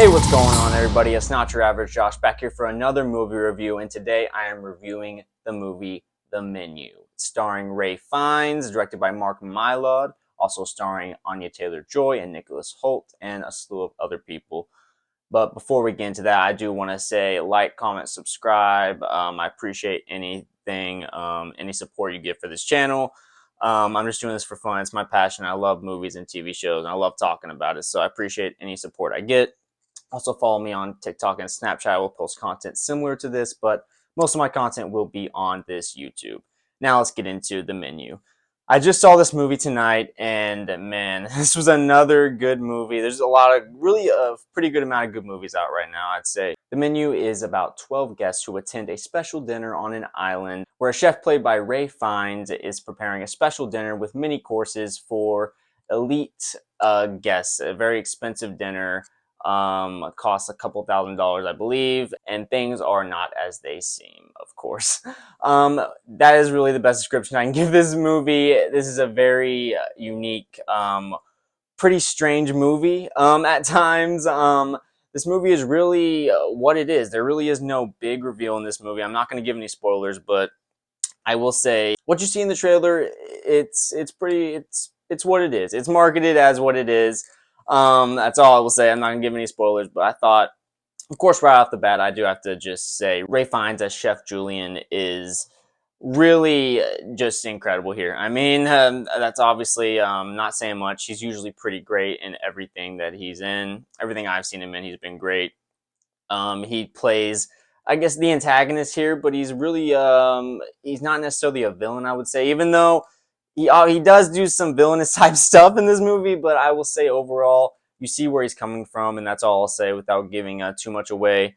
Hey, what's going on, everybody? It's not your average Josh back here for another movie review, and today I am reviewing the movie The Menu. It's starring Ray Fiennes, directed by Mark Mylod, also starring Anya Taylor-Joy and Nicholas Hoult, and a slew of other people. But before we get into that, I do want to say like, comment, subscribe. I appreciate anything, any support you give for this channel. I'm just doing this for fun. It's my passion. I love movies and TV shows, and I love talking about it, so I appreciate any support I get. Also follow me on TikTok and Snapchat. I will post content similar to this, but most of my content will be on this YouTube. Now let's get into The Menu. I just saw this movie tonight, and man, this was another good movie. There's really a pretty good amount of good movies out right now, I'd say. The Menu is about 12 guests who attend a special dinner on an island where a chef played by Ray Fiennes is preparing a special dinner with many courses for elite guests. A very expensive dinner. Costs a couple $1,000s, I believe, and things are not as they seem, of course. That is really the best description I can give this movie. This is a very unique, pretty strange movie at times. This movie is really what it is. There really is no big reveal in this movie. I'm not going to give any spoilers, but I will say what you see in the trailer, it's what it is. It's marketed as what it is. That's all I will say. I'm not gonna give any spoilers, but I thought, of course, right off the bat, I do have to just say Ray Fiennes as Chef Julian is really just incredible here. I mean, that's obviously not saying much. He's usually pretty great in everything that he's in. Everything I've seen him in, he's been great. He plays, I guess, the antagonist here, but he's really he's not necessarily a villain, I would say, even though he does do some villainous type stuff in this movie, but I will say overall, you see where he's coming from, and that's all I'll say without giving too much away.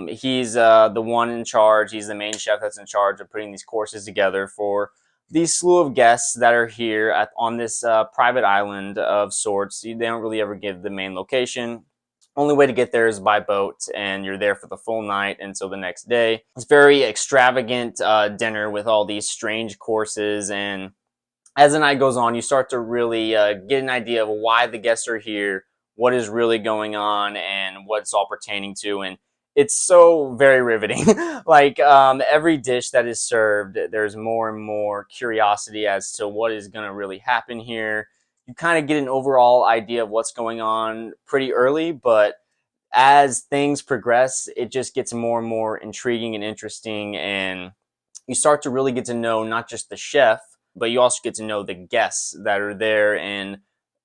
He's the one in charge. He's the main chef that's in charge of putting these courses together for these slew of guests that are here on this private island of sorts. They don't really ever give the main location. Only way to get there is by boat, and you're there for the full night until the next day. It's very extravagant dinner with all these strange courses, and as the night goes on, you start to really get an idea of why the guests are here, what is really going on, and what it's all pertaining to. And it's so very riveting. Like every dish that is served, there's more and more curiosity as to what is going to really happen here. You kind of get an overall idea of what's going on pretty early, but as things progress, it just gets more and more intriguing and interesting, and you start to really get to know not just the chef, but you also get to know the guests that are there and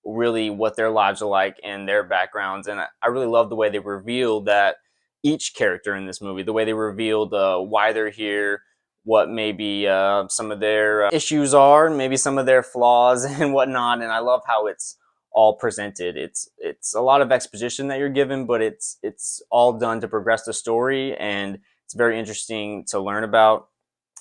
really what their lives are like and their backgrounds. And I really love the way they revealed that each character in this movie, the way they revealed why they're here, what maybe some of their issues are, maybe some of their flaws and whatnot. And I love how it's all presented. It's a lot of exposition that you're given, but it's all done to progress the story, and it's very interesting to learn about.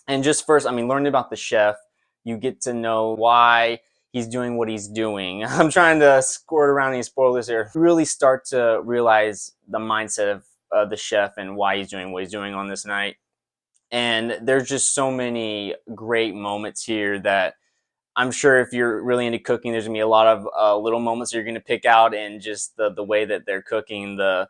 And just first, I mean, learning about the chef, you get to know why he's doing what he's doing. I'm trying to squirt around these spoilers here. You really start to realize the mindset of the chef and why he's doing what he's doing on this night. And there's just so many great moments here that I'm sure if you're really into cooking, there's gonna be a lot of little moments you're gonna pick out, and just the way that they're cooking, all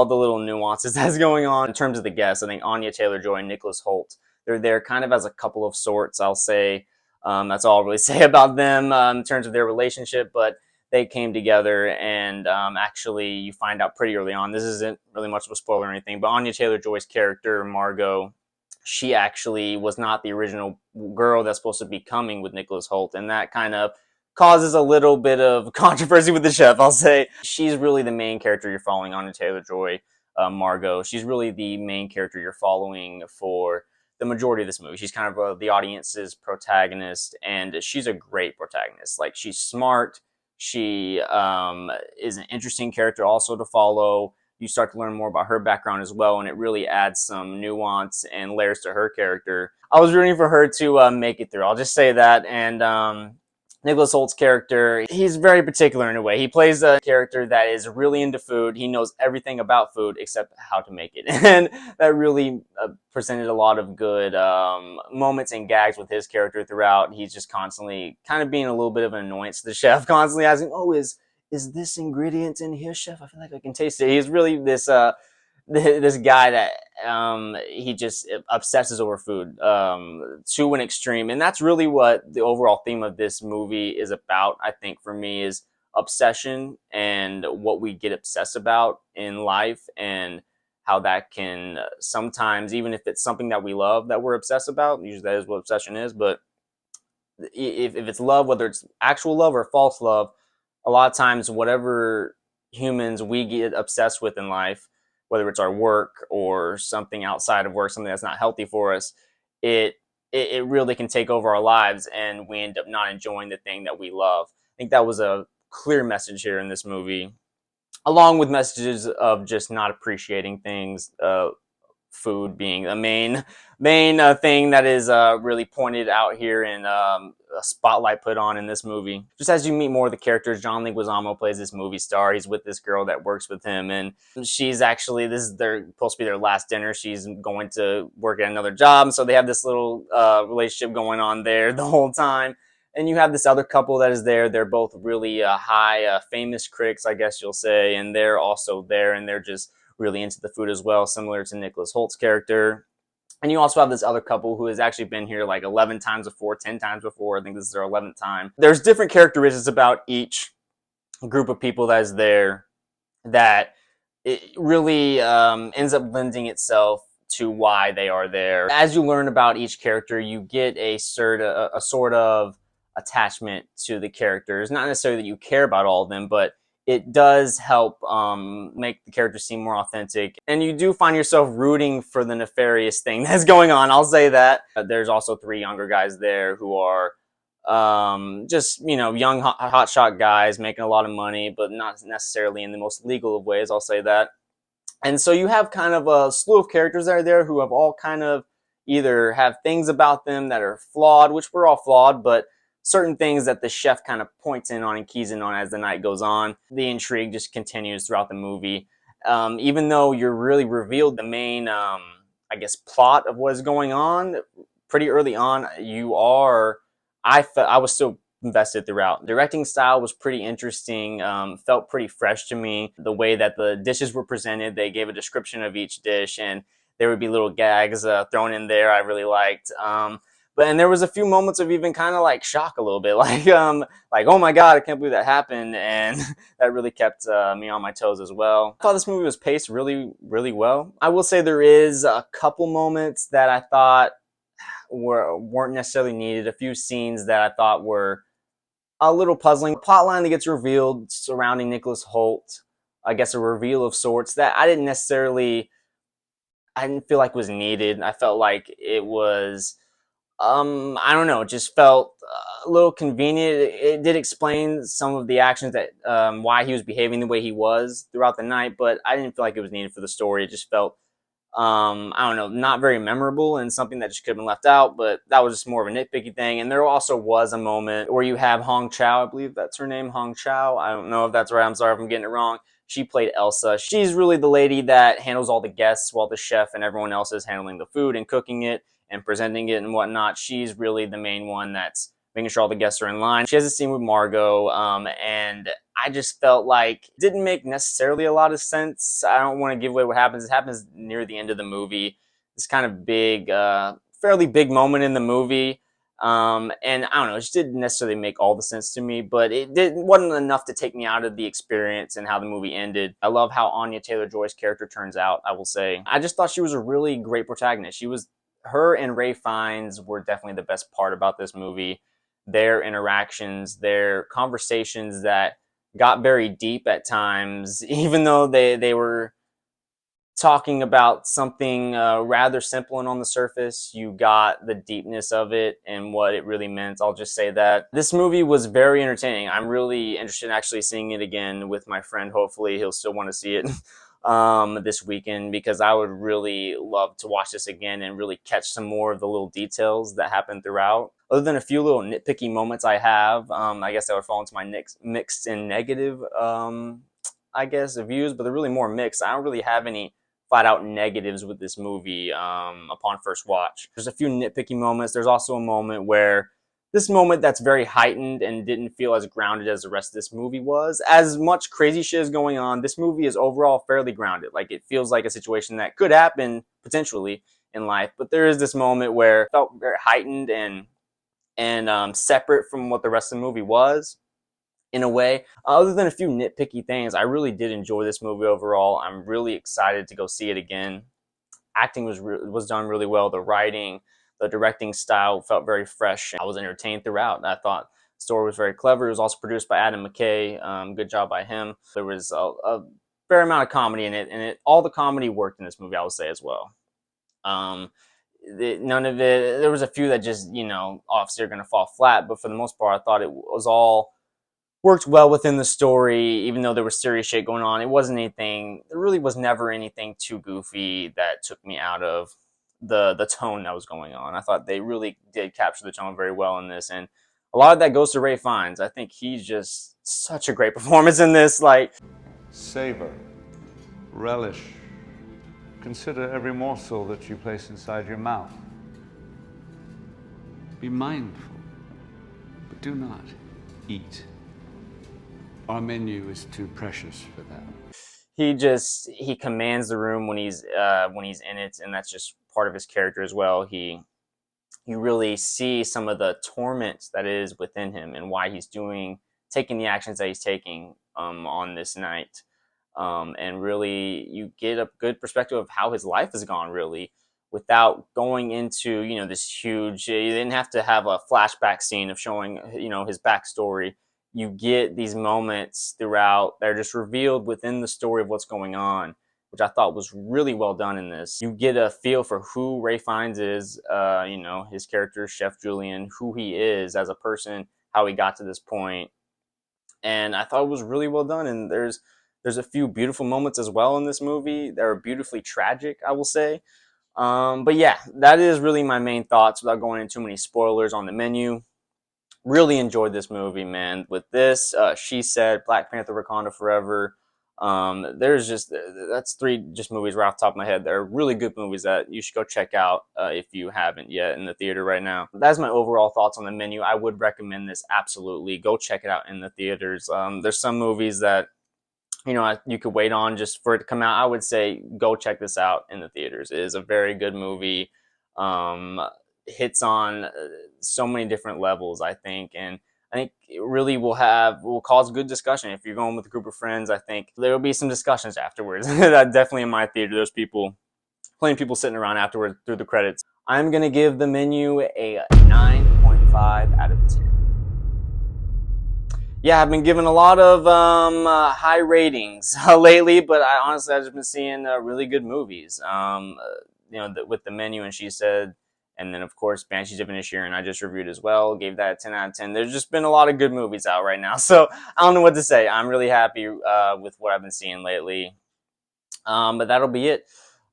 the little nuances that's going on. In terms of the guests, I think Anya Taylor-Joy and Nicholas Hoult, they're there kind of as a couple of sorts, I'll say. That's all I'll really say about them in terms of their relationship, but they came together, and actually you find out pretty early on, this isn't really much of a spoiler or anything, but Anya Taylor-Joy's character, Margot, she actually was not the original girl that's supposed to be coming with Nicholas Hoult, and that kind of causes a little bit of controversy with the chef, I'll say. She's really the main character you're following, Anya Taylor-Joy, Margot. She's really the main character you're following for the majority of this movie. She's kind of the audience's protagonist, and she's a great protagonist. Like, she's smart. She is an interesting character also to follow. You start to learn more about her background as well, and it really adds some nuance and layers to her character. I was rooting for her to make it through. I'll just say that. And Nicholas Holt's character, he's very particular in a way. He plays a character that is really into food. He knows everything about food except how to make it. And that really presented a lot of good moments and gags with his character throughout. He's just constantly kind of being a little bit of an annoyance to the chef, constantly asking, oh, is is this ingredient in here, chef? I feel like I can taste it. He's really this guy that he just obsesses over food to an extreme, and that's really what the overall theme of this movie is about. I think for me is obsession and what we get obsessed about in life, and how that can sometimes, even if it's something that we love that we're obsessed about, usually that is what obsession is, but if it's love, whether it's actual love or false love, a lot of times whatever humans we get obsessed with in life, whether it's our work or something outside of work, something that's not healthy for us, it it really can take over our lives, and we end up not enjoying the thing that we love. I think that was a clear message here in this movie, along with messages of just not appreciating things, food being a main thing that is really pointed out here, and a spotlight put on in this movie. Just as you meet more of the characters, John Leguizamo plays this movie star. He's with this girl that works with him, and she's actually, this is their supposed to be their last dinner. She's going to work at another job, so they have this little relationship going on there the whole time. And you have this other couple that is there. They're both really high famous critics, I guess you'll say, and they're also there, and they're just really into the food as well, similar to Nicholas Holt's character. And you also have this other couple who has actually been here like 11 times before, 10 times before. I think this is their 11th time. There's different characteristics about each group of people that is there that it really ends up lending itself to why they are there. As you learn about each character, you get a sort of attachment to the characters. Not necessarily that you care about all of them, but it does help make the characters seem more authentic, and you do find yourself rooting for the nefarious thing that's going on. I'll say that. There's also three younger guys there who are just, you know, young hotshot guys making a lot of money, but not necessarily in the most legal of ways. I'll say that. And so you have kind of a slew of characters that are there who have all kind of either have things about them that are flawed, which we're all flawed, but certain things that the chef kind of points in on and keys in on as the night goes on. The intrigue just continues throughout the movie. Even though you're really revealed the main, I guess, plot of what is going on pretty early on, I was still invested throughout. Directing style was pretty interesting, felt pretty fresh to me. The way that the dishes were presented, they gave a description of each dish, and there would be little gags thrown in there I really liked. And there was a few moments of even kind of like shock a little bit, like oh my god, I can't believe that happened, and that really kept me on my toes as well. I thought this movie was paced really, really well. I will say there is a couple moments that I thought weren't necessarily needed. A few scenes that I thought were a little puzzling. Plot line that gets revealed surrounding Nicholas Holt, I guess a reveal of sorts that I didn't feel like was needed. I felt like it was, I don't know, it just felt a little convenient. It did explain some of the actions that, why he was behaving the way he was throughout the night, but I didn't feel like it was needed for the story. It just felt, I don't know, not very memorable, and something that just could have been left out, but that was just more of a nitpicky thing. And there also was a moment where you have Hong Chow, I believe that's her name, Hong Chow. I don't know if that's right. I'm sorry if I'm getting it wrong. She played Elsa. She's really the lady that handles all the guests while the chef and everyone else is handling the food and cooking it and presenting it and whatnot. She's really the main one that's making sure all the guests are in line. She has a scene with Margot, and I just felt like it didn't make necessarily a lot of sense. I don't want to give away what happens. It happens near the end of the movie. This kind of big, fairly big moment in the movie. And I don't know, it just didn't necessarily make all the sense to me, but wasn't enough to take me out of the experience and how the movie ended. I love how Anya Taylor-Joy's character turns out, I will say. I just thought she was a really great protagonist. Her and Ray Fiennes were definitely the best part about this movie. Their interactions, their conversations that got very deep at times, even though they were talking about something rather simple and on the surface, you got the deepness of it and what it really meant. I'll just say that this movie was very entertaining. I'm really interested in actually seeing it again with my friend. Hopefully he'll still want to see it this weekend, because I would really love to watch this again and really catch some more of the little details that happen throughout. Other than a few little nitpicky moments I have, I guess that would fall into my mixed and negative, I guess, views, but they're really more mixed. I don't really have any flat out negatives with this movie upon first watch. There's a few nitpicky moments. There's also a moment where this moment that's very heightened and didn't feel as grounded as the rest of this movie was. As much crazy shit is going on, this movie is overall fairly grounded. Like, it feels like a situation that could happen potentially in life, but there is this moment where it felt very heightened and separate from what the rest of the movie was in a way. Other than a few nitpicky things, I really did enjoy this movie overall. I'm really excited to go see it again. Acting was done really well. The writing, the directing style felt very fresh. I was entertained throughout. I thought the story was very clever. It was also produced by Adam McKay. Good job by him. There was a fair amount of comedy in it, and all the comedy worked in this movie, I would say, as well. None of it. There was a few that just, obviously are going to fall flat, but for the most part, I thought it was all worked well within the story. Even though there was serious shit going on, it wasn't anything. There really was never anything too goofy that took me out of the tone that was going on. I thought they really did capture the tone very well in this, and a lot of that goes to Ray Fiennes. I think he's just such a great performance in this. Like, savor, relish, consider every morsel that you place inside your mouth. Be mindful, but do not eat. Our menu is too precious for that. He commands the room when he's in it, and that's just part of his character as well. You really see some of the torment that is within him and why he's taking the actions that he's taking on this night. And really, you get a good perspective of how his life has gone, really, without going into, this huge. You didn't have to have a flashback scene of showing, his backstory. You get these moments throughout that are just revealed within the story of what's going on, which I thought was really well done in this. You get a feel for who Ray Fiennes is, his character, Chef Julian, who he is as a person, how he got to this point. And I thought it was really well done. And there's a few beautiful moments as well in this movie that are beautifully tragic, I will say. But yeah, that is really my main thoughts without going into too many spoilers on the menu. Really enjoyed this movie, man. With this, She Said, Black Panther, Wakanda Forever. That's three just movies right off the top of my head. They're really good movies that you should go check out if you haven't yet in the theater right now. That's my overall thoughts on the menu. I would recommend this absolutely. Go check it out in the theaters. There's some movies that you could wait on just for it to come out. I would say go check this out in the theaters. It is a very good movie. Hits on so many different levels, I think, and I think it really will cause good discussion. If you're going with a group of friends, I think there will be some discussions afterwards. That definitely in my theater, there's plenty of people sitting around afterwards through the credits. I'm gonna give The Menu a 9.5 out of 10. Yeah, I've been given a lot of high ratings lately, but I've just been seeing really good movies. With The Menu and She Said, and then of course Banshees of Inisherin I just reviewed as well. Gave that a 10 out of 10. There's just been a lot of good movies out right now, so I don't know what to say. I'm really happy with what I've been seeing lately. But that'll be it.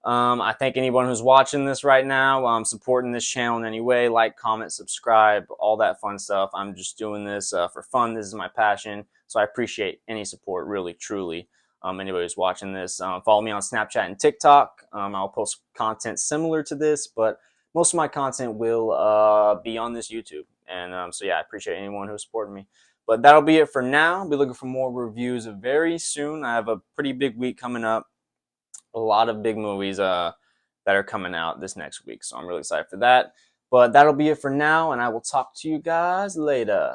I thank anyone who's watching this right now, supporting this channel in any way. Like, comment, subscribe, all that fun stuff. I'm just doing this for fun. This is my passion, so I appreciate any support, really, truly. Anybody who's watching this, follow me on Snapchat and TikTok. I'll post content similar to this, but most of my content will be on this YouTube. And so yeah, I appreciate anyone who's supporting me. But that'll be it for now. I'll be looking for more reviews very soon. I have a pretty big week coming up. A lot of big movies that are coming out this next week, so I'm really excited for that. But that'll be it for now, and I will talk to you guys later.